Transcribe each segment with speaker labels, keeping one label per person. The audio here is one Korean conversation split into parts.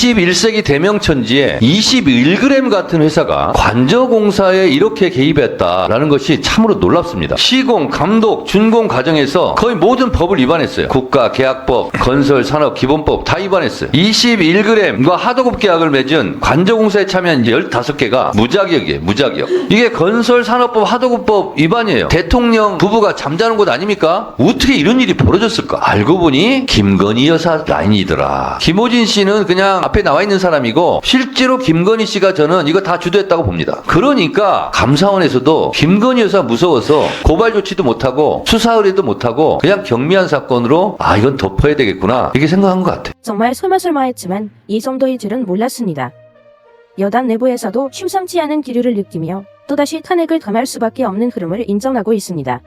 Speaker 1: 21세기 대명천지에 21g 같은 회사가 관저공사에 이렇게 개입했다라는 것이 참으로 놀랍습니다. 시공, 감독, 준공 과정에서 거의 모든 법을 위반했어요. 국가계약법, 건설산업기본법 다 위반했어요. 21g과 하도급 계약을 맺은 관저공사에 참여한 15개가 무자격이에요. 무자격. 이게 건설산업법, 하도급법 위반이에요. 대통령 부부가 잠자는 곳 아닙니까? 어떻게 이런 일이 벌어졌을까? 알고 보니 김건희 여사 라인이더라. 김호진 씨는 그냥 앞에 나와 있는 사람이고 실제로 김건희 씨가 저는 이거 다 주도했다고 봅니다. 그러니까 감사원에서도 김건희 여사 무서워서 고발 조치도 못하고 수사 의뢰도 못하고 그냥 경미한 사건으로 이건 덮어야 되겠구나 이렇게 생각한 것 같아요.
Speaker 2: 정말 설마설마했지만 이 정도일 줄은 몰랐습니다. 여당 내부에서도 심상치 않은 기류를 느끼며 또다시 탄핵을 당할 수밖에 없는 흐름을 인정하고 있습니다.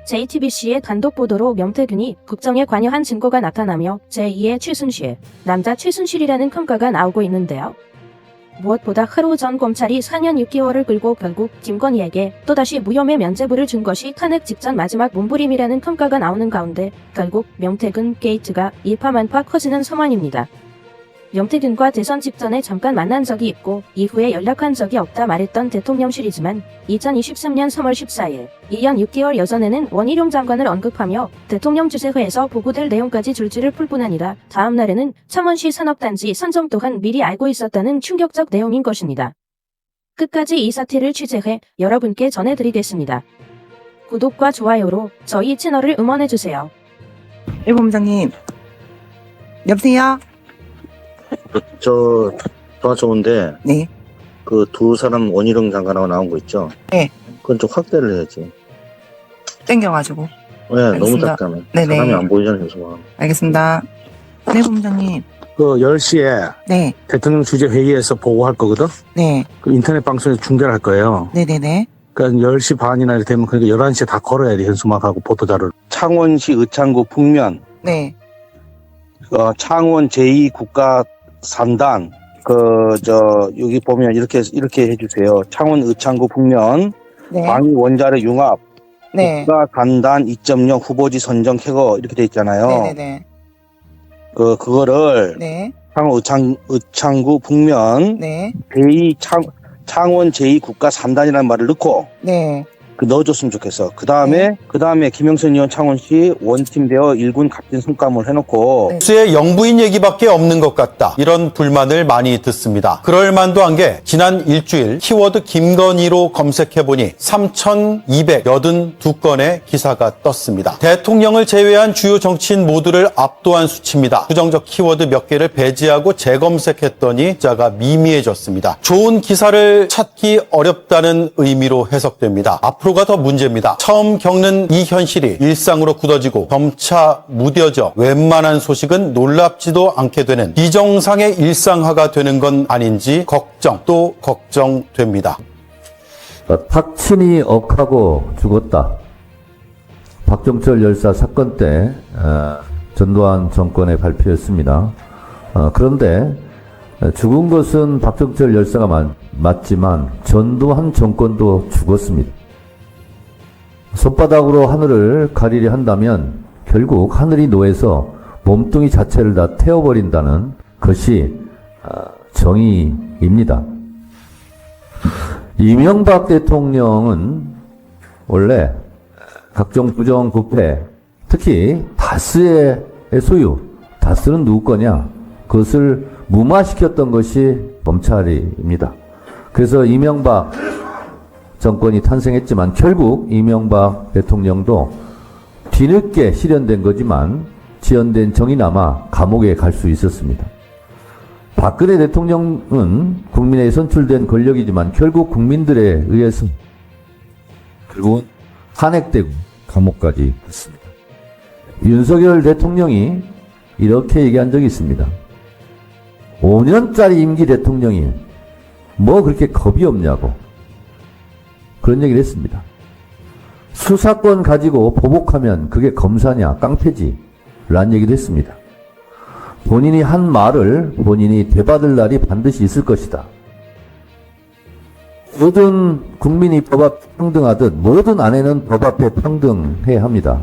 Speaker 2: JTBC의 단독 보도로 명태균이 국정에 관여한 증거가 나타나며 제2의 최순실, 남자 최순실이라는 평가가 나오고 있는데요. 무엇보다 하루 전 검찰이 4년 6개월을 끌고 결국 김건희에게 또다시 무혐의 면죄부를 준 것이 탄핵 직전 마지막 몸부림이라는 평가가 나오는 가운데 결국 명태균 게이트가 일파만파 커지는 상황입니다. 명태균과 대선 직전에 잠깐 만난 적이 있고 이후에 연락한 적이 없다 말했던 대통령실이지만 2023년 3월 14일 2년 6개월 여전에는 원희룡 장관을 언급하며 대통령 주재회에서 보고될 내용까지 줄줄을 풀 뿐 아니라 다음 날에는 창원시 산업단지 선정 또한 미리 알고 있었다는 충격적 내용인 것입니다. 끝까지 이 사태를 취재해 여러분께 전해드리겠습니다. 구독과 좋아요로 저희 채널을 응원해주세요.
Speaker 3: 본부장님, 여보세요?
Speaker 4: 전화 좋은데,
Speaker 3: 네.
Speaker 4: 그 두 사람 원희룡 장관하고 나온 거 있죠?
Speaker 3: 네.
Speaker 4: 그건 좀 확대를 해야지.
Speaker 3: 땡겨가지고.
Speaker 4: 네, 너무
Speaker 3: 알겠습니다.
Speaker 4: 작다네.
Speaker 3: 네네.
Speaker 4: 사람이 안 보이잖아요, 계속.
Speaker 3: 알겠습니다. 네, 본부장님.
Speaker 5: 그 10시에
Speaker 3: 네.
Speaker 5: 대통령 주재 회의에서 보고할 거거든?
Speaker 3: 네.
Speaker 5: 그 인터넷 방송에서 중계를 할 거예요.
Speaker 3: 네네네.
Speaker 5: 그러니까 10시 반이나 이렇게 되면 그러니까 11시에 다 걸어야 돼, 현수막하고 보도자료를. 창원시 의창구 북면,
Speaker 3: 네.
Speaker 5: 창원 제2국가산단, 여기 보면 이렇게 해주세요. 창원 의창구 북면,
Speaker 3: 네.
Speaker 5: 광희 원자력 융합,
Speaker 3: 네.
Speaker 5: 국가산단 2.0 후보지 선정 쾌거 이렇게 돼 있잖아요.
Speaker 3: 네네네.
Speaker 5: 그거를
Speaker 3: 네.
Speaker 5: 창원 의창구 북면,
Speaker 3: 네.
Speaker 5: 창원 제2국가산단이라는 말을 넣고,
Speaker 3: 네.
Speaker 5: 넣어줬으면 좋겠어. 그 다음에 김영선 의원 창원시 원팀되어 1군 갑진 성감을 해놓고.
Speaker 6: 뉴스에 영부인 얘기밖에 없는 것 같다. 이런 불만을 많이 듣습니다. 그럴 만도 한 게 지난 일주일 키워드 김건희로 검색해보니 3,282건의 기사가 떴습니다. 대통령을 제외한 주요 정치인 모두를 압도한 수치입니다. 부정적 키워드 몇 개를 배제하고 재검색했더니 숫자가 미미해졌습니다. 좋은 기사를 찾기 어렵다는 의미로 해석됩니다. 앞으로가 더 문제입니다. 처음 겪는 이 현실이 일상으로 굳어지고 점차 무뎌져 웬만한 소식은 놀랍지도 않게 되는 비정상의 일상화가 되는 건 아닌지 또 걱정됩니다.
Speaker 7: 탁친이 억하고 죽었다. 박정철 열사 사건 때 전두환 정권의 발표였습니다. 그런데 죽은 것은 박정철 열사가 맞지만 전두환 정권도 죽었습니다. 손바닥으로 하늘을 가리려 한다면 결국 하늘이 노해서 몸뚱이 자체를 다 태워버린다는 것이 정의입니다. 이명박 대통령은 원래 각종 부정부패, 특히 다스의 소유, 다스는 누구 거냐? 그것을 무마시켰던 것이 검찰입니다. 그래서 이명박 정권이 탄생했지만 결국 이명박 대통령도 뒤늦게 실현된 거지만 지연된 정이 남아 감옥에 갈 수 있었습니다. 박근혜 대통령은 국민에 선출된 권력이지만 결국 국민들에 의해서 결국은 탄핵되고 감옥까지 갔습니다. 윤석열 대통령이 이렇게 얘기한 적이 있습니다. 5년짜리 임기 대통령이 뭐 그렇게 겁이 없냐고 그런 얘기를 했습니다. 수사권 가지고 보복하면 그게 검사냐 깡패지 라는 얘기도 했습니다. 본인이 한 말을 본인이 되받을 날이 반드시 있을 것이다. 모든 국민이 법 앞에 평등하듯 모든 아내는 법 앞에 평등해야 합니다.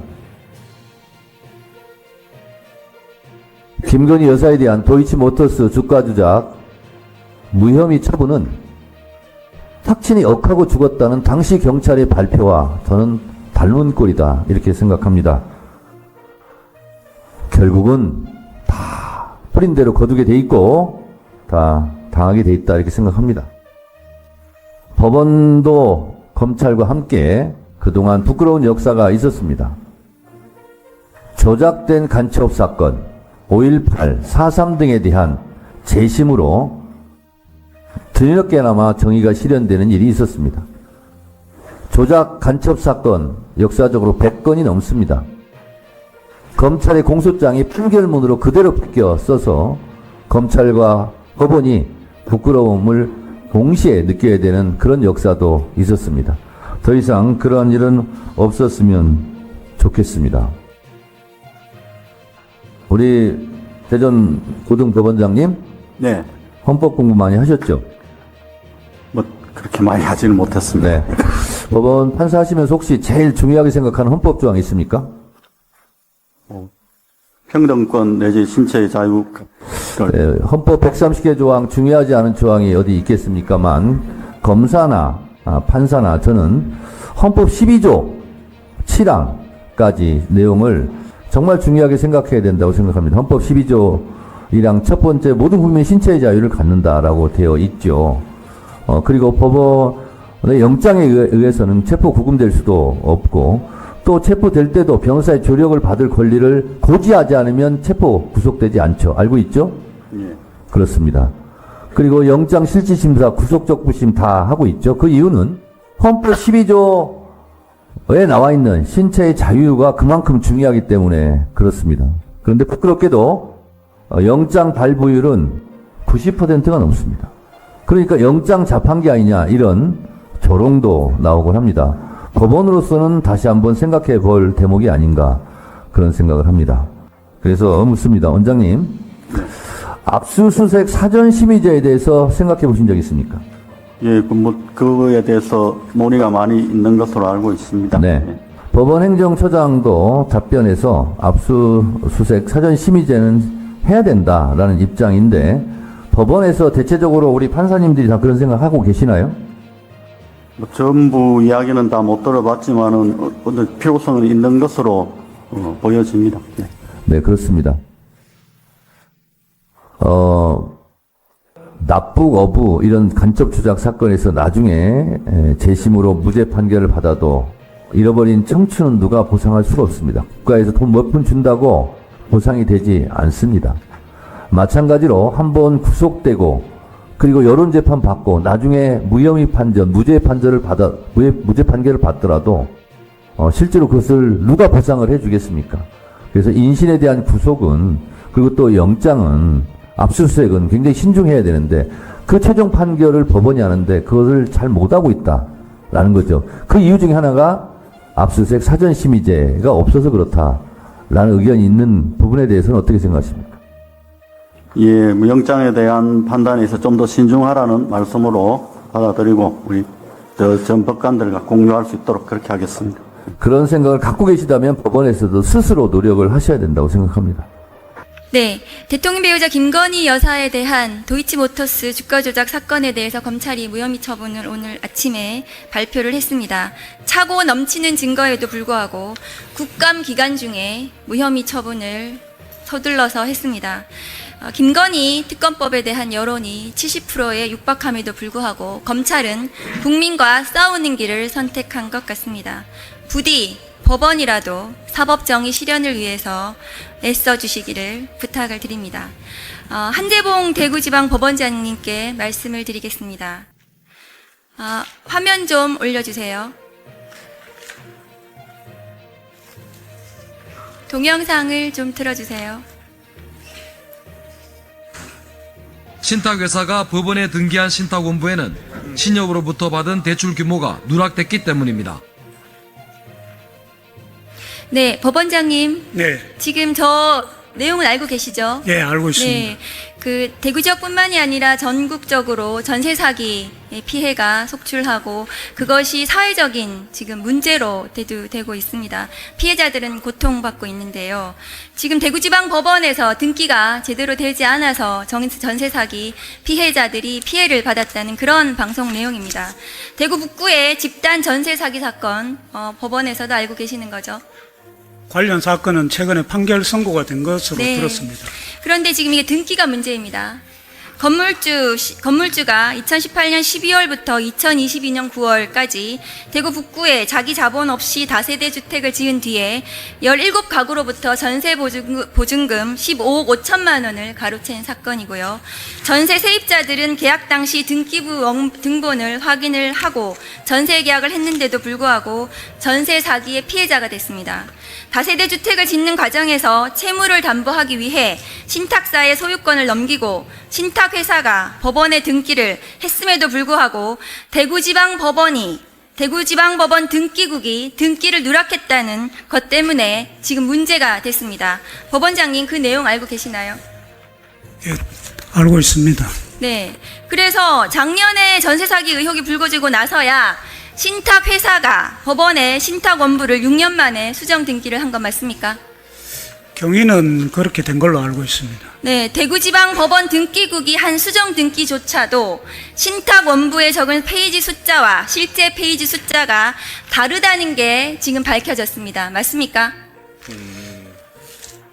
Speaker 7: 김건희 여사에 대한 도이치모터스 주가 조작 무혐의 처분은 탁친이 억하고 죽었다는 당시 경찰의 발표와 저는 닮은 꼴이다 이렇게 생각합니다. 결국은 다 뿌린 대로 거두게 돼 있고 다 당하게 돼 있다 이렇게 생각합니다. 법원도 검찰과 함께 그동안 부끄러운 역사가 있었습니다. 조작된 간첩 사건, 5.18, 4.3 등에 대한 재심으로 드럽게나마 정의가 실현되는 일이 있었습니다. 조작 간첩 사건 역사적으로 100건이 넘습니다. 검찰의 공소장이 판결문으로 그대로 베껴 써서 검찰과 법원이 부끄러움을 동시에 느껴야 되는 그런 역사도 있었습니다. 더 이상 그런 일은 없었으면 좋겠습니다. 우리 대전 고등법원장님,
Speaker 8: 네,
Speaker 7: 헌법 공부 많이 하셨죠?
Speaker 8: 뭐 그렇게 많이 하지는 못했습니다.
Speaker 7: 네. 법원 판사하시면서 혹시 제일 중요하게 생각하는 헌법 조항이 있습니까?
Speaker 8: 평등권 내지 신체의 자유를
Speaker 7: 네, 헌법 130개 조항 중요하지 않은 조항이 어디 있겠습니까만 검사나 판사나 저는 헌법 12조 7항까지 내용을 정말 중요하게 생각해야 된다고 생각합니다. 헌법 12조 1항 첫 번째 모든 국민 신체의 자유를 갖는다라고 되어 있죠. 그리고 법원의 영장에 의해서는 체포 구금될 수도 없고 또 체포될 때도 변호사의 조력을 받을 권리를 고지하지 않으면 체포 구속되지 않죠. 알고 있죠?
Speaker 8: 예.
Speaker 7: 그렇습니다. 그리고 영장 실질심사 구속적 부심 다 하고 있죠. 그 이유는 헌법 12조에 나와 있는 신체의 자유가 그만큼 중요하기 때문에 그렇습니다. 그런데 부끄럽게도 영장 발부율은 90%가 넘습니다. 그러니까 영장 자판기 아니냐 이런 조롱도 나오곤 합니다. 법원으로서는 다시 한번 생각해 볼 대목이 아닌가 그런 생각을 합니다. 그래서 묻습니다. 원장님, 압수수색 사전심의제에 대해서 생각해 보신 적 있습니까?
Speaker 8: 예, 그거에 대해서 논의가 많이 있는 것으로 알고 있습니다.
Speaker 7: 네. 법원 행정처장도 답변에서 압수수색 사전심의제는 해야 된다라는 입장인데 법원에서 대체적으로 우리 판사님들이 다 그런 생각하고 계시나요?
Speaker 8: 뭐 전부 이야기는 다 못 들어봤지만은 어떤 필요성은 있는 것으로 보여집니다. 네.
Speaker 7: 네, 그렇습니다. 납북, 어부 이런 간첩 조작 사건에서 나중에 재심으로 무죄 판결을 받아도 잃어버린 청춘은 누가 보상할 수가 없습니다. 국가에서 돈 몇 푼 준다고 보상이 되지 않습니다. 마찬가지로 한번 구속되고 그리고 여론재판 받고 나중에 무혐의 판정, 무죄 판결을 받더라도 실제로 그것을 누가 보상을 해주겠습니까? 그래서 인신에 대한 구속은 그리고 또 영장은 압수수색은 굉장히 신중해야 되는데 그 최종 판결을 법원이 하는데 그것을 잘 못하고 있다라는 거죠. 그 이유 중에 하나가 압수수색 사전심의제가 없어서 그렇다라는 의견이 있는 부분에 대해서는 어떻게 생각하십니까?
Speaker 8: 예, 뭐 영장에 대한 판단에서 좀 더 신중하라는 말씀으로 받아들이고 우리 전 법관들과 공유할 수 있도록 그렇게 하겠습니다.
Speaker 7: 그런 생각을 갖고 계시다면 법원에서도 스스로 노력을 하셔야 된다고 생각합니다.
Speaker 9: 네, 대통령 배우자 김건희 여사에 대한 도이치모터스 주가 조작 사건에 대해서 검찰이 무혐의 처분을 오늘 아침에 발표를 했습니다. 차고 넘치는 증거에도 불구하고 국감 기간 중에 무혐의 처분을 서둘러서 했습니다. 김건희 특검법에 대한 여론이 70%에 육박함에도 불구하고 검찰은 국민과 싸우는 길을 선택한 것 같습니다. 부디 법원이라도 사법정의 실현을 위해서 애써주시기를 부탁을 드립니다. 한재봉 대구지방법원장님께 말씀을 드리겠습니다. 화면 좀 올려주세요. 동영상을 좀 틀어주세요.
Speaker 10: 신탁회사가 법원에 등기한 신탁원부에는 신협으로부터 받은 대출 규모가 누락됐기 때문입니다.
Speaker 9: 네, 법원장님.
Speaker 11: 네.
Speaker 9: 지금 저 내용은 알고 계시죠?
Speaker 11: 예, 알고 있습니다.
Speaker 9: 네. 그 대구 지역뿐만이 아니라 전국적으로 전세 사기 피해가 속출하고 그것이 사회적인 지금 문제로 대두되고 있습니다. 피해자들은 고통받고 있는데요. 지금 대구지방법원에서 등기가 제대로 되지 않아서 전세 사기 피해자들이 피해를 받았다는 그런 방송 내용입니다. 대구 북구의 집단 전세 사기 사건 법원에서도 알고 계시는 거죠?
Speaker 11: 관련 사건은 최근에 판결 선고가 된 것으로
Speaker 9: 네.
Speaker 11: 들었습니다.
Speaker 9: 그런데 지금 이게 등기가 문제입니다. 건물주가 2018년 12월부터 2022년 9월까지 대구 북구에 자기 자본 없이 다세대 주택을 지은 뒤에 17가구로부터 전세 보증금 15억 5천만 원을 가로챈 사건이고요. 전세 세입자들은 계약 당시 등기부 등본을 확인을 하고 전세 계약을 했는데도 불구하고 전세 사기의 피해자가 됐습니다. 다세대 주택을 짓는 과정에서 채무를 담보하기 위해 신탁사의 소유권을 넘기고 신탁회사가 법원에 등기를 했음에도 불구하고 대구지방법원 등기국이 등기를 누락했다는 것 때문에 지금 문제가 됐습니다. 법원장님 그 내용 알고 계시나요?
Speaker 11: 예, 알고 있습니다.
Speaker 9: 네. 그래서 작년에 전세 사기 의혹이 불거지고 나서야 신탁회사가 법원에 신탁 원부를 6년 만에 수정 등기를 한 건 맞습니까?
Speaker 11: 경위는 그렇게 된 걸로 알고 있습니다.
Speaker 9: 네, 대구지방법원 등기국이 한 수정 등기조차도 신탁 원부에 적은 페이지 숫자와 실제 페이지 숫자가 다르다는 게 지금 밝혀졌습니다. 맞습니까?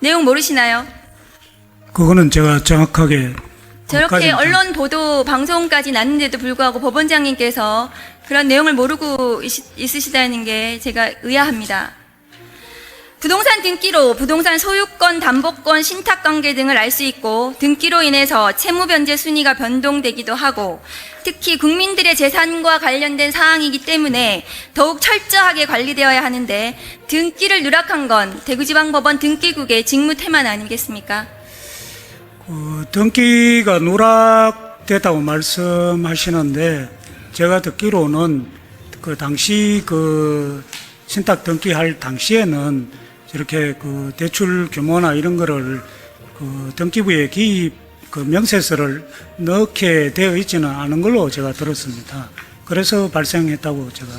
Speaker 9: 내용 모르시나요?
Speaker 11: 그거는 제가 정확하게
Speaker 9: 저렇게 언론 보도 방송까지 났는데도 불구하고 법원장님께서 그런 내용을 모르고 있으시다는 게 제가 의아합니다. 부동산 등기로 부동산 소유권, 담보권, 신탁관계 등을 알 수 있고 등기로 인해서 채무 변제 순위가 변동되기도 하고 특히 국민들의 재산과 관련된 사항이기 때문에 더욱 철저하게 관리되어야 하는데 등기를 누락한 건 대구지방법원 등기국의 직무 태만 아니겠습니까?
Speaker 11: 등기가 누락됐다고 말씀하시는데 제가 듣기로는 그 당시 그 신탁 등기할 당시에는 이렇게 그 대출 규모나 이런 거를 그 등기부에 기입 그 명세서를 넣게 되어 있지는 않은 걸로 제가 들었습니다. 그래서 발생했다고 제가.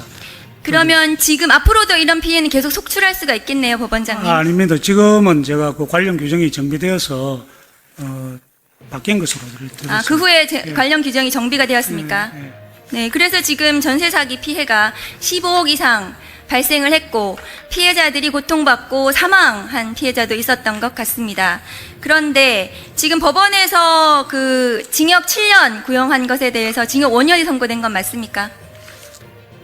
Speaker 9: 그러면 지금 앞으로도 이런 피해는 계속 속출할 수가 있겠네요, 법원장님.
Speaker 11: 아닙니다. 지금은 제가 그 관련 규정이 정비되어서 바뀐 것으로 들었습니다.
Speaker 9: 그 후에 관련 규정이 정비가 되었습니까? 네, 그래서 지금 전세 사기 피해가 15억 이상 발생을 했고 피해자들이 고통받고 사망한 피해자도 있었던 것 같습니다. 그런데 지금 법원에서 그 징역 7년 구형한 것에 대해서 징역 5년이 선고된 건 맞습니까?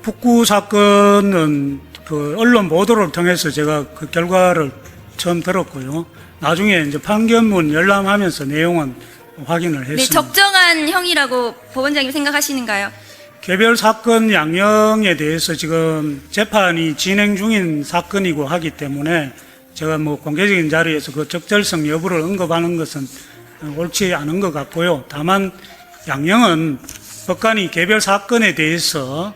Speaker 11: 북구 사건은 그 언론 보도를 통해서 제가 그 결과를 처음 들었고요. 나중에 이제 판결문 열람하면서 내용은 확인을 했습니다.
Speaker 9: 네, 적정한 형이라고 법원장님 생각하시는가요?
Speaker 11: 개별 사건 양형에 대해서 지금 재판이 진행 중인 사건이고 하기 때문에 제가 뭐 공개적인 자리에서 그 적절성 여부를 언급하는 것은 옳지 않은 것 같고요. 다만 양형은 법관이 개별 사건에 대해서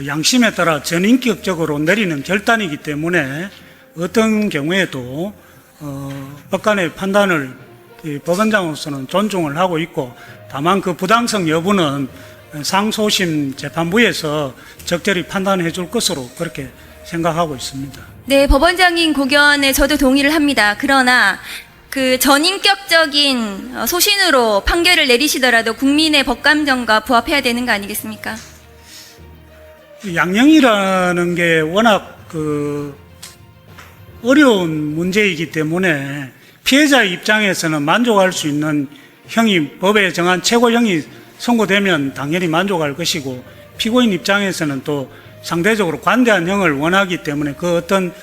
Speaker 11: 양심에 따라 전인격적으로 내리는 결단이기 때문에 어떤 경우에도 법관의 판단을 법원장으로서는 존중을 하고 있고 다만 그 부당성 여부는 상소심 재판부에서 적절히 판단해 줄 것으로 그렇게 생각하고 있습니다.
Speaker 9: 네, 법원장님 고견에 저도 동의를 합니다. 그러나 그 전인격적인 소신으로 판결을 내리시더라도 국민의 법감정과 부합해야 되는 거 아니겠습니까?
Speaker 11: 양형이라는 게 워낙 그 어려운 문제이기 때문에 피해자의 입장에서는 만족할 수 있는 형이 법에 정한 최고형이 선고되면 당연히 만족할 것이고 피고인 입장에서는 또 상대적으로 관대한 형을 원하기 때문에 그 어떤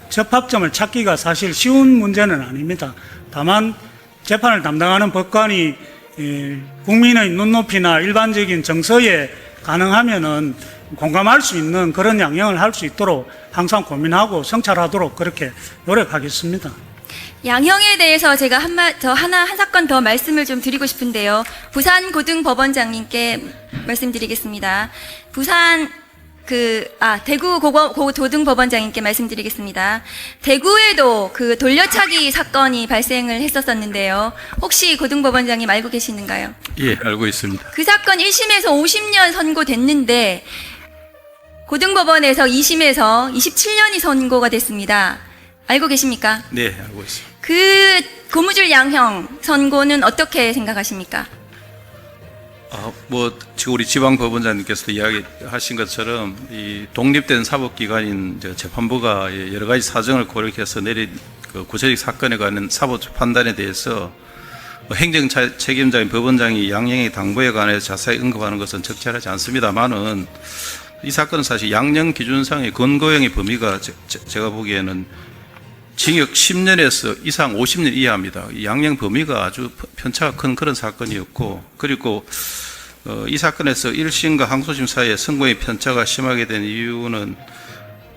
Speaker 11: 접합점을 찾기가 사실 쉬운 문제는 아닙니다. 다만 재판을 담당하는 법관이 국민의 눈높이나 일반적인 정서에 가능하면은 공감할 수 있는 그런 양형을 할 수 있도록 항상 고민하고 성찰하도록 그렇게 노력하겠습니다.
Speaker 9: 양형에 대해서 제가 한 사건 더 말씀을 좀 드리고 싶은데요. 부산고등법원장님께 말씀드리겠습니다. 부산 대구 고도등법원장님께 말씀드리겠습니다. 대구에도 그 돌려차기 사건이 발생을 했었었는데요. 혹시 고등법원장님 알고 계시는가요?
Speaker 12: 예, 알고 있습니다.
Speaker 9: 그 사건 1심에서 50년 선고됐는데 고등법원에서 2심에서 27년이 선고가 됐습니다. 알고 계십니까?
Speaker 12: 네, 알고 있습니다.
Speaker 9: 그 고무줄 양형 선고는 어떻게 생각하십니까?
Speaker 12: 지금 우리 지방법원장님께서도 이야기하신 것처럼 이 독립된 사법기관인 재판부가 여러 가지 사정을 고려해서 내린 그 구체적 사건에 관한 사법 판단에 대해서 행정 책임자인 법원장이 양형의 당부에 관해서 자세히 언급하는 것은 적절하지 않습니다만은 이 사건은 사실 양형 기준상의 근거형의 범위가 제가 보기에는 징역 10년에서 이상 50년 이하입니다. 이 양형 범위가 아주 편차가 큰 그런 사건이었고, 그리고 이 사건에서 1심과 항소심 사이에 선고의 편차가 심하게 된 이유는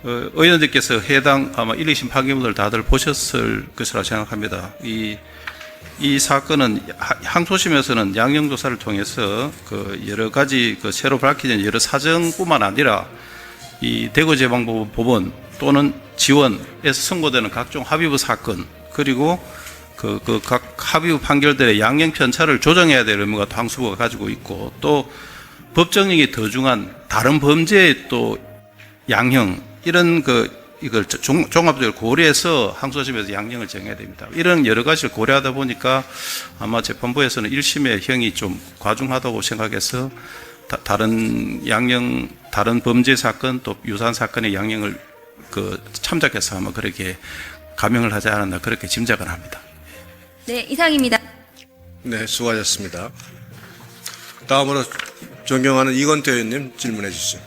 Speaker 12: 의원들께서 해당 아마 1, 2심 판결문을 다들 보셨을 것이라 생각합니다. 이 사건은 항소심에서는 양형조사를 통해서 그 여러 가지 그 새로 밝혀진 여러 사정뿐만 아니라 이 대구지방법원 또는 지원에서 선고되는 각종 합의부 사건, 그리고 각 합의부 판결들의 양형 편차를 조정해야 될 의무가 항소부가 가지고 있고, 또 법정력이 더 중한 다른 범죄의 또 양형, 이런 이걸 종합적으로 고려해서 항소심에서 양형을 정해야 됩니다. 이런 여러 가지를 고려하다 보니까 아마 재판부에서는 1심의 형이 좀 과중하다고 생각해서 다른 양형, 다른 범죄 사건 또 유사한 사건의 양형을 참작해서 아마 그렇게 감형을 하지 않았나 그렇게 짐작을 합니다.
Speaker 9: 네, 이상입니다.
Speaker 13: 네, 수고하셨습니다. 다음으로 존경하는 이건태 의원님 질문해 주시죠.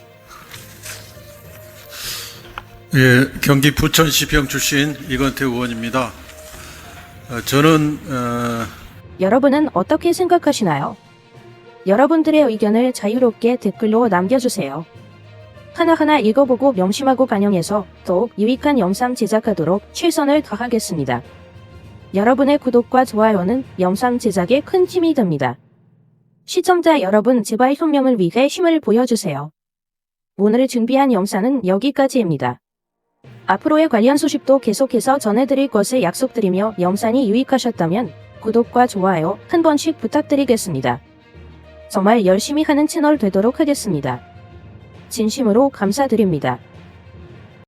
Speaker 14: 예, 경기 부천시평 출신 이건태 의원입니다. 저는
Speaker 2: 여러분은 어떻게 생각하시나요? 여러분들의 의견을 자유롭게 댓글로 남겨주세요. 하나하나 읽어보고 명심하고 반영해서 더욱 유익한 영상 제작하도록 최선을 다하겠습니다. 여러분의 구독과 좋아요는 영상 제작에 큰 힘이 됩니다. 시청자 여러분, 제발 혁명을 위해 힘을 보여주세요. 오늘 준비한 영상은 여기까지입니다. 앞으로의 관련 소식도 계속해서 전해드릴 것을 약속드리며 영상이 유익하셨다면 구독과 좋아요 한 번씩 부탁드리겠습니다. 정말 열심히 하는 채널 되도록 하겠습니다. 진심으로 감사드립니다.